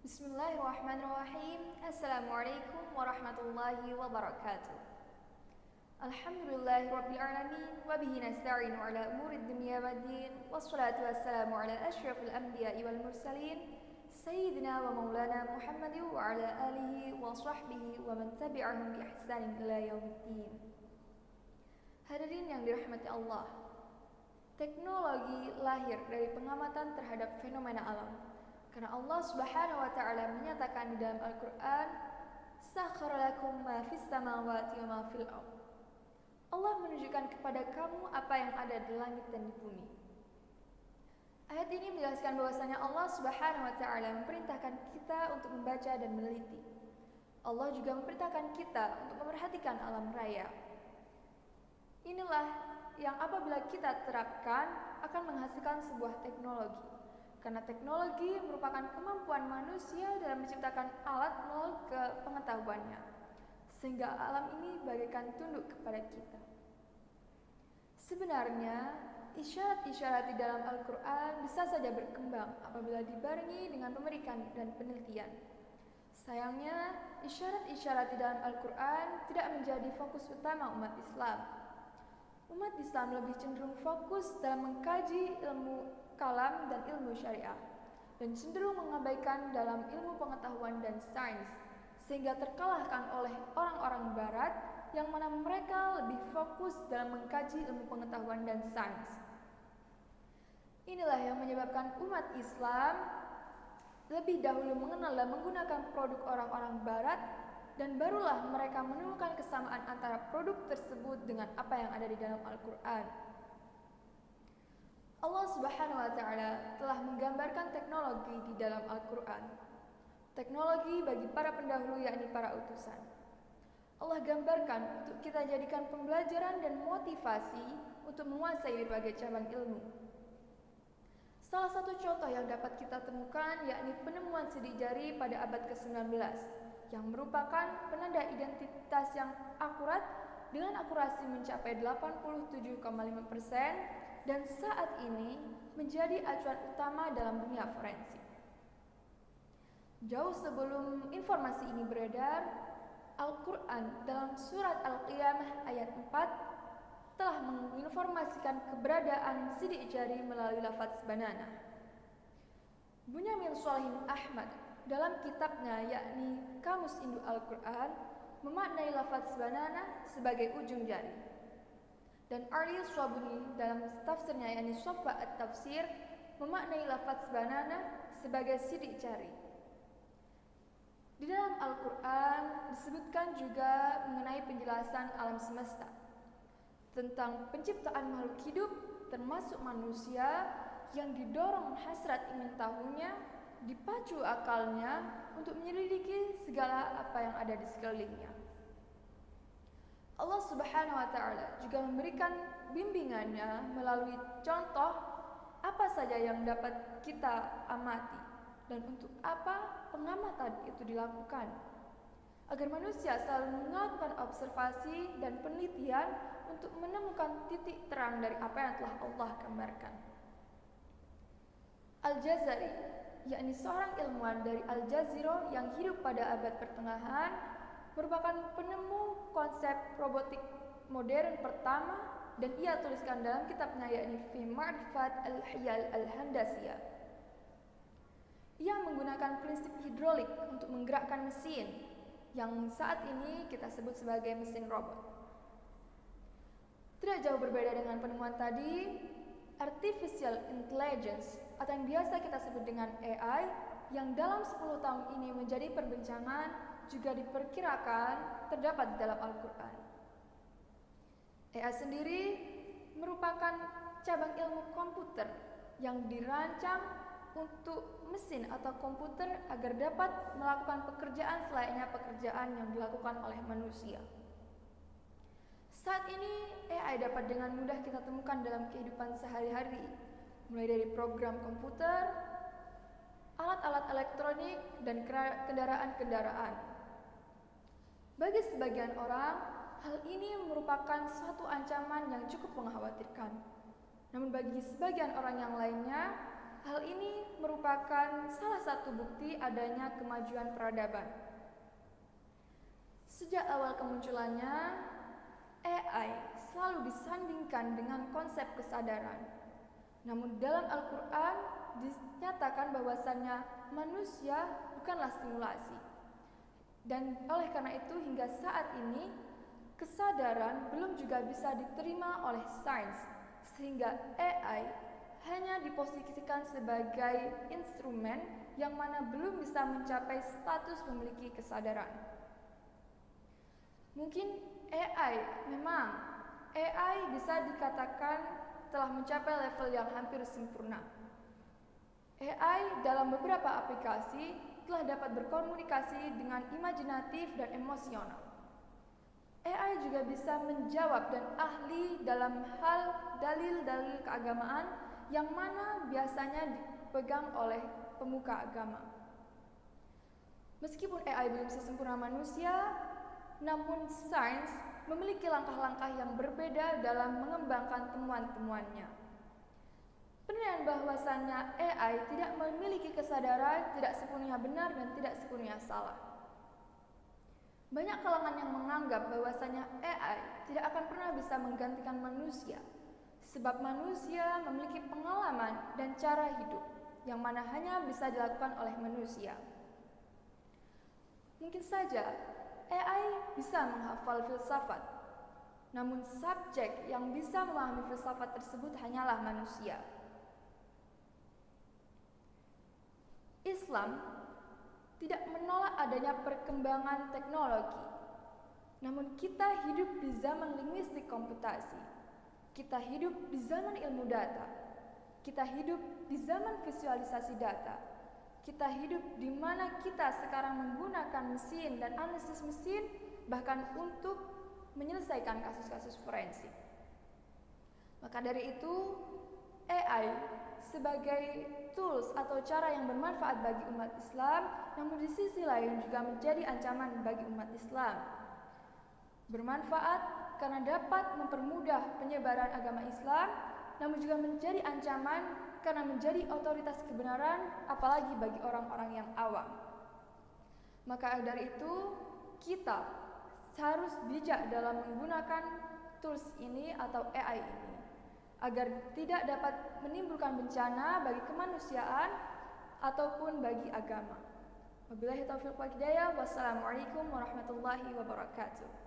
Bismillahirrahmanirrahim. Assalamualaikum warahmatullahi wabarakatuh. Alhamdulillahirabbil alamin wa bihi nasta'inu ala umurid dunya waddin wassalatu wassalamu ala asyrafil anbiya'i wal mursalin sayyidina wa maulana Muhammadin wa ala alihi wa sahbihi wa man tabi'ahum bi ihsanin ila yaumiddin. Hadirin yang dirahmati Allah, teknologi lahir dari pengamatan terhadap fenomena alam. Karena Allah Subhanahu wa taala menyatakan di dalam Al-Qur'an, "Sakhkhara lakum ma fis samawati wa ma fil ardh." Allah menunjukkan kepada kamu apa yang ada di langit dan di bumi. Ayat ini menjelaskan bahwasanya Allah Subhanahu wa taala memerintahkan kita untuk membaca dan meneliti. Allah juga memerintahkan kita untuk memperhatikan alam raya. Inilah yang apabila kita terapkan akan menghasilkan sebuah teknologi. Karena teknologi merupakan kemampuan manusia dalam menciptakan alat nol ke pengetahuannya, sehingga alam ini bagaikan tunduk kepada kita. Sebenarnya, isyarat-isyarat di dalam Al-Quran bisa saja berkembang apabila dibarengi dengan pemeriksaan dan penelitian. Sayangnya, isyarat-isyarat di dalam Al-Quran tidak menjadi fokus utama umat Islam. Umat Islam lebih cenderung fokus dalam mengkaji ilmu kalam dan ilmu syariah, dan cenderung mengabaikan dalam ilmu pengetahuan dan sains, sehingga terkalahkan oleh orang-orang barat yang mana mereka lebih fokus dalam mengkaji ilmu pengetahuan dan sains. Inilah yang menyebabkan umat Islam lebih dahulu mengenal dan menggunakan produk orang-orang barat, dan barulah mereka menemukan kesamaan antara produk tersebut dengan apa yang ada di dalam Al-Quran. Allah Subhanahu wa taala telah menggambarkan teknologi di dalam Al-Quran. Teknologi bagi para pendahulu, yakni para utusan. Allah gambarkan untuk kita jadikan pembelajaran dan motivasi untuk menguasai berbagai cabang ilmu. Salah satu contoh yang dapat kita temukan yakni penemuan sidik jari pada abad ke-19 yang merupakan penanda identitas yang akurat dengan akurasi mencapai 87,5%, dan saat ini menjadi acuan utama dalam dunia forensik. Jauh sebelum informasi ini beredar, Al-Quran dalam surat Al-Qiyamah ayat 4 telah menginformasikan keberadaan sidik jari melalui lafaz banana. Bunyamin Shalihin Ahmad dalam kitabnya yakni Kamus Induk Al-Quran memaknai lafaz banana sebagai ujung jari. Dan Ali Swabuni dalam tafsirnya yakni Sofa At-Tafsir memaknai lafaz banana sebagai sidik jari. Di dalam Al-Quran disebutkan juga mengenai penjelasan alam semesta, tentang penciptaan makhluk hidup termasuk manusia yang didorong hasrat ingin tahunya, dipacu akalnya untuk menyelidiki segala apa yang ada di sekelilingnya. Allah Subhanahu wa taala juga memberikan bimbingannya melalui contoh apa saja yang dapat kita amati dan untuk apa pengamatan itu dilakukan, agar manusia selalu melakukan observasi dan penelitian untuk menemukan titik terang dari apa yang telah Allah gambarkan. Al-Jazari, yakni seorang ilmuwan dari Al-Jazirah yang hidup pada abad pertengahan, merupakan penemu konsep robotik modern pertama, dan ia tuliskan dalam kitabnya yakni Fi Ma'rifat Al-Hiyal Al-Handasiyah. Ia menggunakan prinsip hidrolik untuk menggerakkan mesin yang saat ini kita sebut sebagai mesin robot. Tidak jauh berbeda dengan penemuan tadi, Artificial Intelligence atau yang biasa kita sebut dengan AI yang dalam 10 tahun ini menjadi perbincangan juga diperkirakan terdapat di dalam Al-Quran. AI sendiri merupakan cabang ilmu komputer yang dirancang untuk mesin atau komputer agar dapat melakukan pekerjaan selayaknya pekerjaan yang dilakukan oleh manusia. Saat ini AI dapat dengan mudah kita temukan dalam kehidupan sehari-hari, mulai dari program komputer, alat-alat elektronik, dan kendaraan-kendaraan. Bagi sebagian orang, hal ini merupakan suatu ancaman yang cukup mengkhawatirkan. Namun bagi sebagian orang yang lainnya, Hal ini merupakan salah satu bukti adanya kemajuan peradaban. Sejak awal kemunculannya, AI selalu disandingkan dengan konsep kesadaran. Namun dalam Al-Quran dinyatakan bahwasannya manusia bukanlah simulasi. Dan oleh karena itu hingga saat ini kesadaran belum juga bisa diterima oleh sains, sehingga AI hanya diposisikan sebagai instrumen yang mana belum bisa mencapai status memiliki kesadaran. Mungkin AI bisa dikatakan telah mencapai level yang hampir sempurna. AI dalam beberapa aplikasi telah dapat berkomunikasi dengan imajinatif dan emosional. AI juga bisa menjawab dan ahli dalam hal dalil-dalil keagamaan yang mana biasanya dipegang oleh pemuka agama. Meskipun AI belum sesempurna manusia, namun sains memiliki langkah-langkah yang berbeda dalam mengembangkan temuan-temuannya. Penilaian bahwasannya AI tidak memiliki kesadaran tidak sepenuhnya benar dan tidak sepenuhnya salah. Banyak kalangan yang menganggap bahwasanya AI tidak akan pernah bisa menggantikan manusia, sebab manusia memiliki pengalaman dan cara hidup yang mana hanya bisa dilakukan oleh manusia. Mungkin saja AI bisa menghafal filsafat, namun subjek yang bisa memahami filsafat tersebut hanyalah manusia. Islam tidak menolak adanya perkembangan teknologi, namun kita hidup di zaman linguistik komputasi, kita hidup di zaman ilmu data, kita hidup di zaman visualisasi data, kita hidup di mana kita sekarang menggunakan mesin dan analisis mesin bahkan untuk menyelesaikan kasus-kasus forensik. Maka dari itu, AI sebagai tools atau cara yang bermanfaat bagi umat Islam, namun di sisi lain juga menjadi ancaman bagi umat Islam. Bermanfaat karena dapat mempermudah penyebaran agama Islam, namun juga menjadi ancaman karena menjadi otoritas kebenaran, apalagi bagi orang-orang yang awam. Maka dari itu, kita harus bijak dalam menggunakan tools ini atau AI ini, agar tidak dapat menimbulkan bencana bagi kemanusiaan ataupun bagi agama. Wabillahi taufiq wal hidayah. Wassalamualaikum warahmatullahi wabarakatuh.